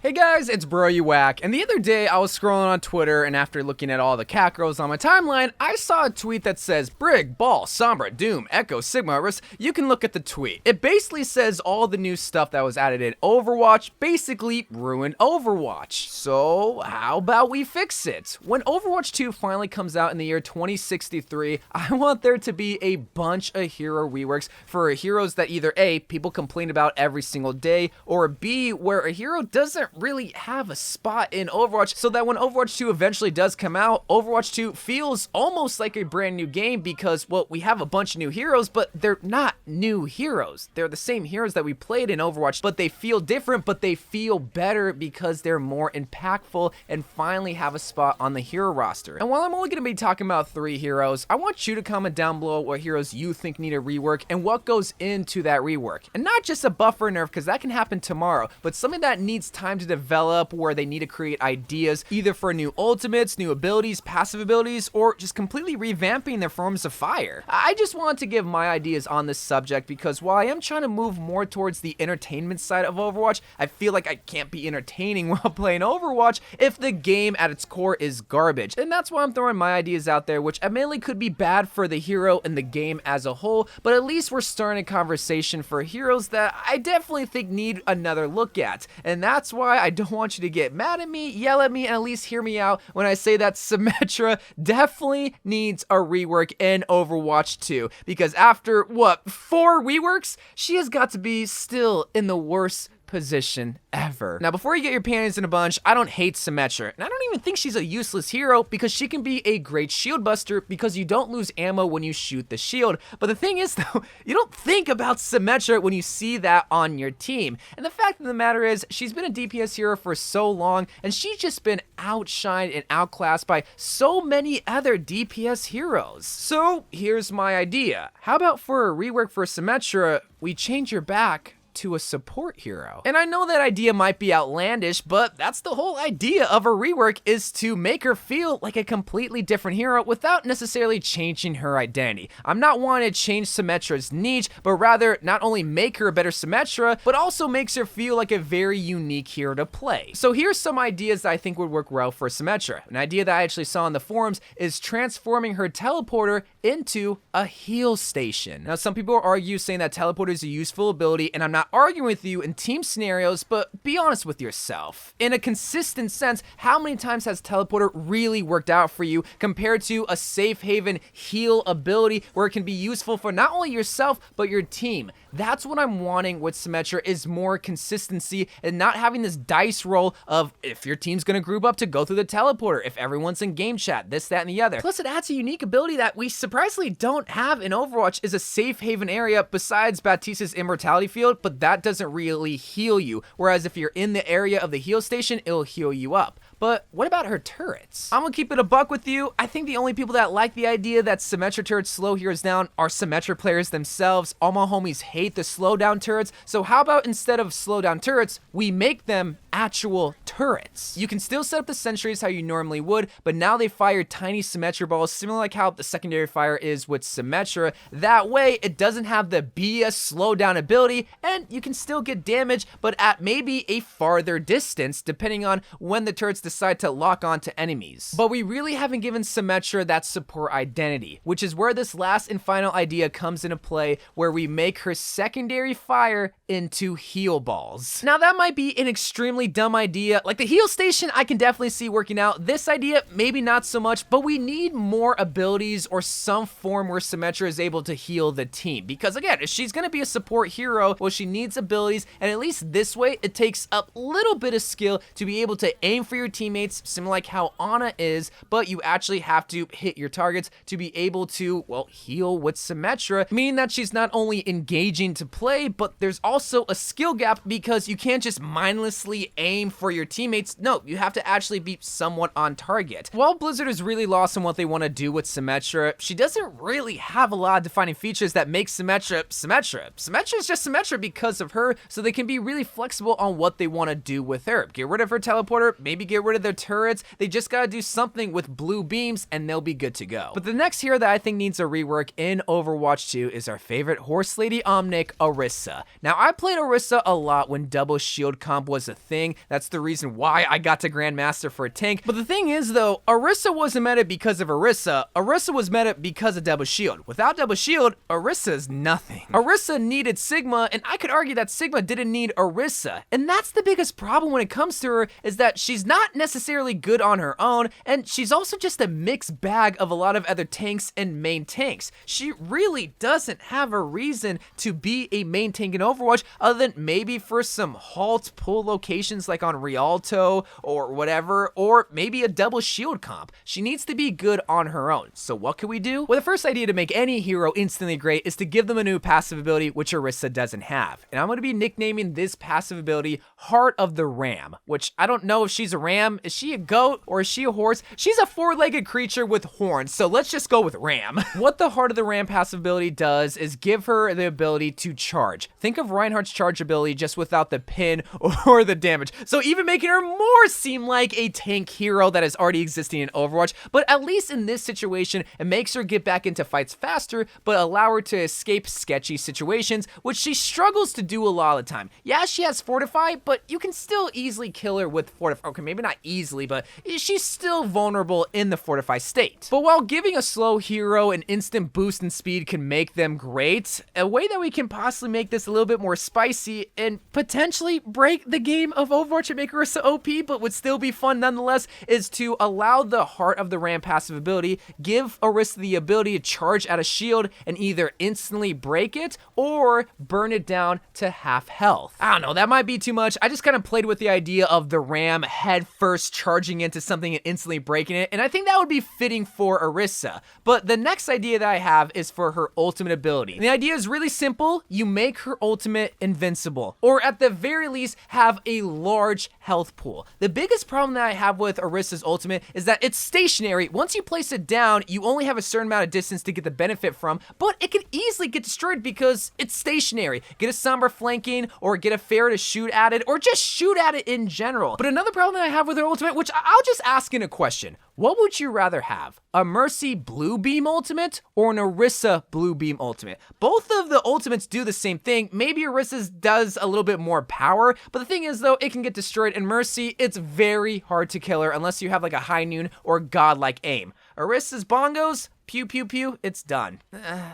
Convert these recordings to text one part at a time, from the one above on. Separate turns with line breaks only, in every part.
Hey guys, it's YOU WACK, and the other day I was scrolling on Twitter, and after looking at all the cat girls on my timeline, I saw a tweet that says, Brig, Ball, Sombra, Doom, Echo, Sigma, Orisa. You can look at the tweet. It basically says all the new stuff that was added in Overwatch basically ruined Overwatch. So how about we fix it? When Overwatch 2 finally comes out in the year 2063, I want there to be a bunch of hero reworks for heroes that either A, people complain about every single day, or B, where a hero doesn't really have a spot in Overwatch, so that when Overwatch 2 eventually does come out, Overwatch 2 feels almost like a brand new game because, well, we have a bunch of new heroes, but they're not new heroes. They're the same heroes that we played in Overwatch, but they feel different, but they feel better because they're more impactful and finally have a spot on the hero roster. And while I'm only going to be talking about 3 heroes, I want you to comment down below what heroes you think need a rework and what goes into that rework. And not just a buffer nerf, because that can happen tomorrow, but something that needs time to develop, where they need to create ideas either for new ultimates, new abilities, passive abilities, or just completely revamping their forms of fire. I just wanted to give my ideas on this subject because while I am trying to move more towards the entertainment side of Overwatch, I feel like I can't be entertaining while playing Overwatch if the game at its core is garbage. And that's why I'm throwing my ideas out there, which admittedly could be bad for the hero and the game as a whole, but at least we're starting a conversation for heroes that I definitely think need another look at. And that's why I don't want you to get mad at me, yell at me, and at least hear me out when I say that Symmetra definitely needs a rework in Overwatch 2. Because after, what, 4 reworks? She has got to be still in the worst position ever. Now, before you get your panties in a bunch, I don't hate Symmetra, and I don't even think she's a useless hero because she can be a great shield buster because you don't lose ammo when you shoot the shield. But the thing is though, you don't think about Symmetra when you see that on your team. And the fact of the matter is, she's been a DPS hero for so long, and she's just been outshined and outclassed by so many other DPS heroes. So here's my idea. How about for a rework for Symmetra, we change her back to a support hero? And I know that idea might be outlandish, but that's the whole idea of a rework, is to make her feel like a completely different hero without necessarily changing her identity. I'm not wanting to change Symmetra's niche, but rather not only make her a better Symmetra, but also makes her feel like a very unique hero to play. So here's some ideas that I think would work well for Symmetra. An idea that I actually saw in the forums is transforming her teleporter into a heal station. Now, some people argue saying that teleporter is a useful ability, and I'm not arguing with you in team scenarios, but be honest with yourself. In a consistent sense, how many times has teleporter really worked out for you compared to a safe haven heal ability where it can be useful for not only yourself, but your team? That's what I'm wanting with Symmetra, is more consistency and not having this dice roll of if your team's gonna group up to go through the teleporter, if everyone's in game chat, this, that, and the other. Plus, it adds a unique ability that we surprisingly don't have in Overwatch, is a safe haven area besides Baptiste's immortality field, but that doesn't really heal you. Whereas if you're in the area of the heal station, it'll heal you up. But what about her turrets? I'm gonna keep it a buck with you. I think the only people that like the idea that Symmetra turrets slow heroes down are Symmetra players themselves. All my homies hate the slowdown turrets. So how about instead of slowdown turrets, we make them actual turrets? You can still set up the sentries how you normally would, but now they fire tiny Symmetra balls, similar like how the secondary fire is with Symmetra. That way, it doesn't have the BS slowdown ability, and you can still get damage, but at maybe a farther distance, depending on when the turrets decide to lock on to enemies. But we really haven't given Symmetra that support identity, which is where this last and final idea comes into play, where we make her secondary fire into heal balls. Now, that might be an extremely dumb idea. Like the heal station, I can definitely see working out. This idea, maybe not so much, but we need more abilities or some form where Symmetra is able to heal the team. Because again, if she's gonna be a support hero, well, she needs abilities, and at least this way, it takes a little bit of skill to be able to aim for your teammates, similar like how Ana is, but you actually have to hit your targets to be able to, well, heal with Symmetra, meaning that she's not only engaging to play, but there's also a skill gap because you can't just mindlessly aim for your teammates. No, you have to actually be somewhat on target. While Blizzard is really lost on what they want to do with Symmetra, she doesn't really have a lot of defining features that make Symmetra Symmetra. Symmetra is just Symmetra because of her, so they can be really flexible on what they want to do with her. Get rid of her teleporter, maybe get rid of their turrets. They just gotta do something with blue beams and they'll be good to go. But the next hero that I think needs a rework in Overwatch 2 is our favorite horse lady Omnic, Orisa. Now, I played Orisa a lot when double shield comp was a thing. That's the reason why I got to Grandmaster for a tank. But the thing is though, Orisa wasn't meta because of Orisa. Orisa was meta because of double shield. Without double shield, Orisa is nothing. Orisa needed Sigma, and I could argue that Sigma didn't need Orisa. And that's the biggest problem when it comes to her, is that she's not necessarily good on her own, and she's also just a mixed bag of a lot of other tanks and main tanks. She really doesn't have a reason to be a main tank in Overwatch other than maybe for some halt pull locations like on Rialto or whatever, or maybe a double shield comp. She needs to be good on her own. So what can we do? Well, the first idea to make any hero instantly great is to give them a new passive ability, which Orisa doesn't have. And I'm going to be nicknaming this passive ability Heart of the Ram, which I don't know if she's a ram. Is she a goat or is she a horse? She's a four-legged creature with horns, so let's just go with ram. What the Heart of the Ram passive ability does is give her the ability to charge. Think of Reinhardt's charge ability just without the pin or the damage. So even making her more seem like a tank hero that is already existing in Overwatch, but at least in this situation, it makes her get back into fights faster, but allow her to escape sketchy situations, which she struggles to do a lot of the time. Yeah, she has Fortify, but you can still easily kill her with Fortify. Okay, maybe not easily, but she's still vulnerable in the Fortify state. But while giving a slow hero an instant boost in speed can make them great, a way that we can possibly make this a little bit more spicy and potentially break the game of Overwatch and make Orisa OP, but would still be fun nonetheless, is to allow the Heart of the Ram passive ability, give Orisa the ability to charge at a shield and either instantly break it or burn it down to half health. I don't know, that might be too much. I just kind of played with the idea of the Ram head first charging into something and instantly breaking it, and I think that would be fitting for Orisa. But the next idea that I have is for her ultimate ability. And the idea is really simple. You make her ultimate invincible, or at the very least have a large health pool. The biggest problem that I have with Orisa's ultimate is that it's stationary. Once you place it down, you only have a certain amount of distance to get the benefit from, but it can easily get destroyed because it's stationary. Get a Sombra flanking, or get a Fair to shoot at it, or just shoot at it in general. But another problem that I have with her ultimate, which I'll just ask in a question, what would you rather have? A Mercy Blue Beam ultimate or an Orisa Blue Beam ultimate? Both of the ultimates do the same thing. Maybe Orisa's does a little bit more power, but the thing is though, it can get destroyed, and Mercy, it's very hard to kill her unless you have like a high noon or godlike aim. Orisa's bongos, pew pew pew, it's done.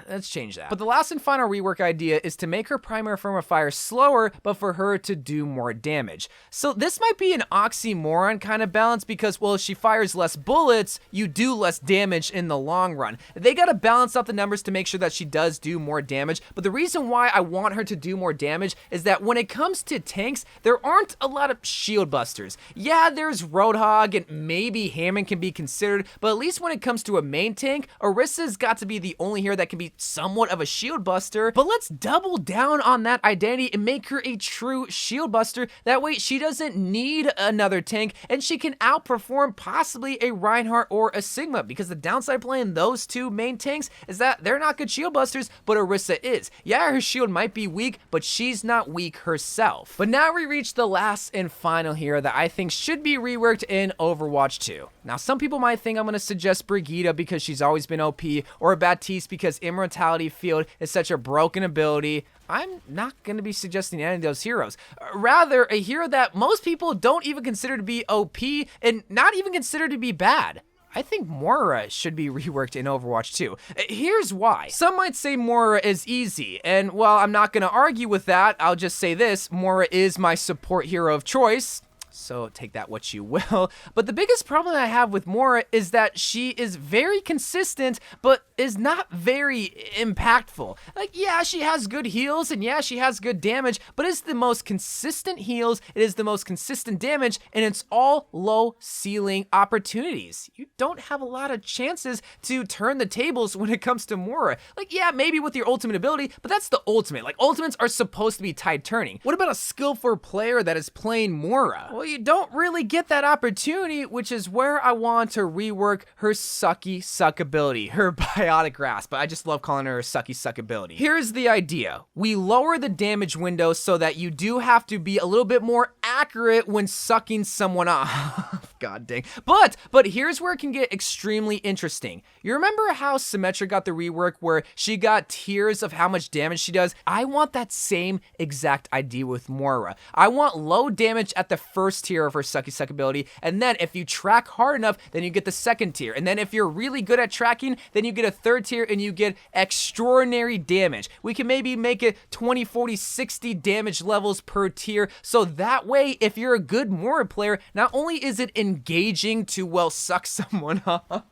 Let's change that. But the last and final rework idea is to make her primary form of fire slower, but for her to do more damage. So this might be an oxymoron kind of balance because, well, if she fires less bullets, you do less damage in the long run. They gotta balance out the numbers to make sure that she does do more damage, but the reason why I want her to do more damage is that when it comes to tanks, there aren't a lot of shield busters. Yeah, there's Roadhog and maybe Hammond can be considered, but at least when it comes to a main tank, Orisa's got to be the only hero that can be somewhat of a shield buster. But let's double down on that identity and make her a true shield buster. That way she doesn't need another tank and she can outperform possibly a Reinhardt or a Sigma, because the downside playing those two main tanks is that they're not good shield busters, but Orisa is. Yeah, her shield might be weak, but she's not weak herself. But now we reach the last and final hero that I think should be reworked in Overwatch 2. Now, some people might think I'm going to suggest Brigitta because she's always been OP, or Baptiste because Immortality Field is such a broken ability. I'm not going to be suggesting any of those heroes. Rather, a hero that most people don't even consider to be OP and not even consider to be bad. I think Moira should be reworked in Overwatch 2. Here's why. Some might say Moira is easy, and while I'm not going to argue with that, I'll just say this: Moira is my support hero of choice. So take that what you will. But the biggest problem I have with Moira is that she is very consistent, but is not very impactful. Like, yeah, she has good heals, and yeah, she has good damage, but it's the most consistent heals, it is the most consistent damage, and it's all low ceiling opportunities. You don't have a lot of chances to turn the tables when it comes to Moira. Like, yeah, maybe with your ultimate ability, but that's the ultimate. Like, ultimates are supposed to be tide turning. What about a skillful player that is playing Moira? Well, you don't really get that opportunity, which is where I want to rework her sucky suck ability, her biotic grasp, but I just love calling her sucky suck ability. Here's the idea. We lower the damage window so that you do have to be a little bit more accurate when sucking someone off. God dang. But here's where it can get extremely interesting. You remember how Symmetra got the rework where she got tiers of how much damage she does? I want that same exact idea with Moira. I want low damage at the first tier of her sucky suck ability, and then if you track hard enough, then you get the second tier, and then if you're really good at tracking, then you get a third tier and you get extraordinary damage. We can maybe make it 20, 40, 60 damage levels per tier, so that way if you're a good Moira player, not only is it engaging to, well, suck someone off.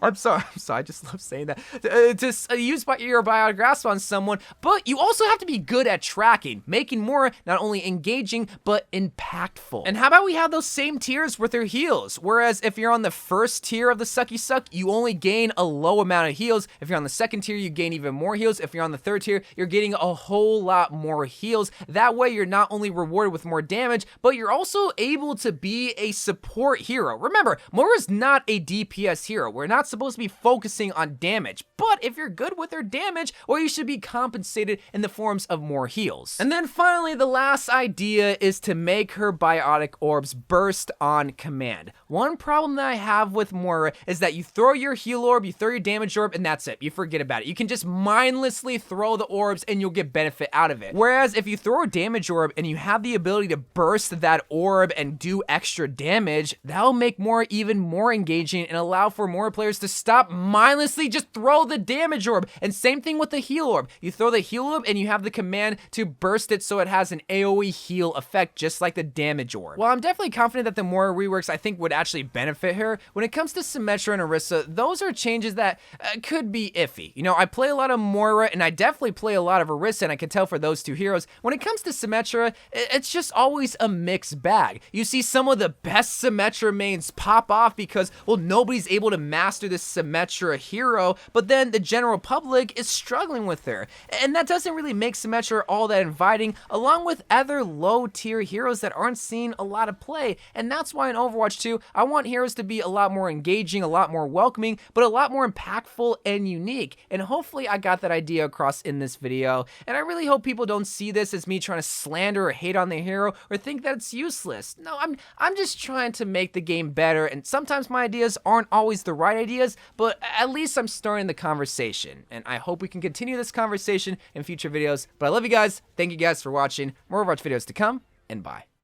I'm sorry, I just love saying that. To use your biotic grasp on someone, but you also have to be good at tracking, making more not only engaging, but impactful. And how about we have those same tiers with her heals? Whereas if you're on the first tier of the sucky suck, you only gain a low amount of heals. If you're on the second tier, you gain even more heals. If you're on the third tier, you're getting a whole lot more heals. That way, you're not only rewarded with more damage, but you're also able to be a support hero. Remember, Moira's not a DPS hero. We're not supposed to be focusing on damage, but if you're good with her damage, well, you should be compensated in the forms of more heals. And then finally, the last idea is to make her biotic orbs burst on command. One problem that I have with Moira is that you throw your heal orb, you throw your damage orb, and that's it. You forget about it. You can just mindlessly throw the orbs and you'll get benefit out of it. Whereas if you throw a damage orb and you have the ability to burst that orb and do extra damage, that'll make Moira even more engaging and allow for more players to stop mindlessly just throw the damage orb. And same thing with the heal orb. You throw the heal orb and you have the command to burst it so it has an AoE heal effect just like the damage orb. Well, I'm definitely confident that the Moira reworks I think would actually benefit her. When it comes to Symmetra and Orisa, those are changes that could be iffy. You know, I play a lot of Moira and I definitely play a lot of Orisa, and I can tell for those two heroes. When it comes to Symmetra, it's just always a mixed bag. You see some of the best Symmetra mains pop off because, well, nobody's able to master this Symmetra hero, but then the general public is struggling with her. And that doesn't really make Symmetra all that inviting, along with other low tier heroes that aren't seeing a lot of play. And that's why in Overwatch 2, I want heroes to be a lot more engaging, a lot more welcoming, but a lot more impactful and unique. And hopefully I got that idea across in this video. And I really hope people don't see this as me trying to slander or hate on the hero or think that it's useless. No, I'm just trying to make the game better, and sometimes my ideas aren't always the right ideas, but at least I'm starting the conversation, and I hope we can continue this conversation in future videos. But I love you guys, thank you guys for watching, more Overwatch videos to come, and bye.